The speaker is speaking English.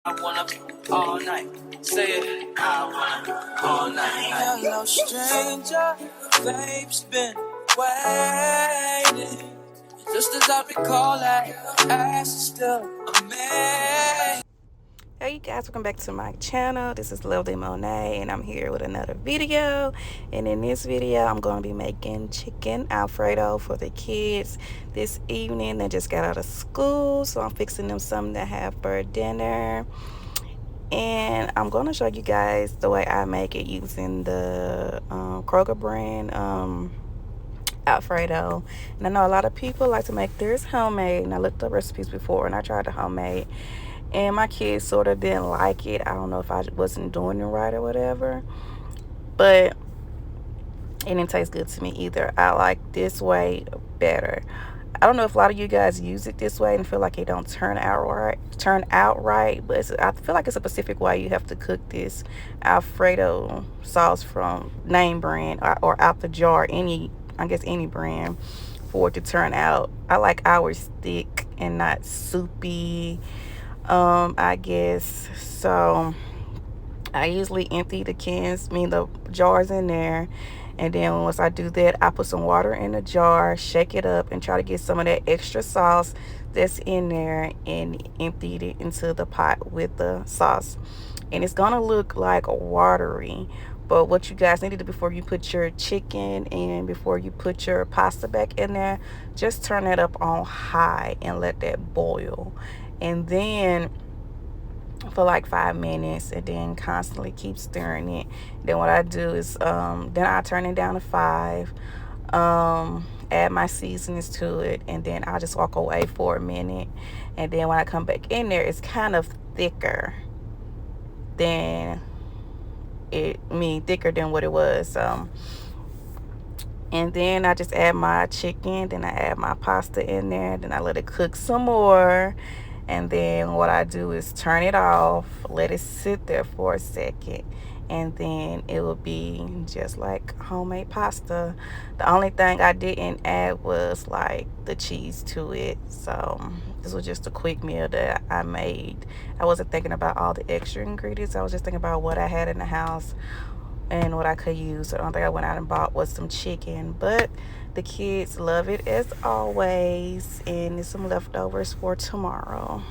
I wanna all night. Say it. I wanna all night. Hello, stranger. Babe's been waiting. Just as I recall that, ass is still amazing. Hey you guys, welcome back to my channel. This is Lovely Monet and I'm here with another video. And in this video I'm going to be making chicken Alfredo for the kids this evening. They just got out of school, so I'm fixing them something to have for dinner. And I'm going to show you guys the way I make it using the Kroger brand Alfredo. And I know a lot of people like to make theirs homemade, and I looked up recipes before and I tried the homemade, and my kids sort of didn't like it. I don't know if I wasn't doing it right or whatever, but it didn't taste good to me either. I like this way better. I don't know if a lot of you guys use it this way and feel like it don't turn out right, but I feel like it's a specific way you have to cook this Alfredo sauce from name brand or out the jar, I guess any brand, for it to turn out. I like ours thick and not soupy, I guess. So I usually empty the the jars in there, and then once I do that, I put some water in the jar, shake it up, and try to get some of that extra sauce that's in there and empty it into the pot with the sauce. And it's gonna look like watery, but what you guys need to do before you put your chicken and before you put your pasta back in there, just turn it up on high and let that boil. And then for like 5 minutes, and then constantly keep stirring it. Then what I do is then I turn it down to 5, add my seasonings to it, and then I'll just walk away for a minute. And then when I come back in there, it's kind of thicker than thicker than what it was. And then I just add my chicken, then I add my pasta in there, then I let it cook some more. And then what I do is turn it off, let it sit there for a second, and then it will be just like homemade pasta. The only thing I didn't add was like the cheese to it. So this was just a quick meal that I made. I wasn't thinking about all the extra ingredients. I was just thinking about what I had in the house and what I could use. So the only thing I went out and bought was some chicken, but the kids love it as always, and there's some leftovers for tomorrow.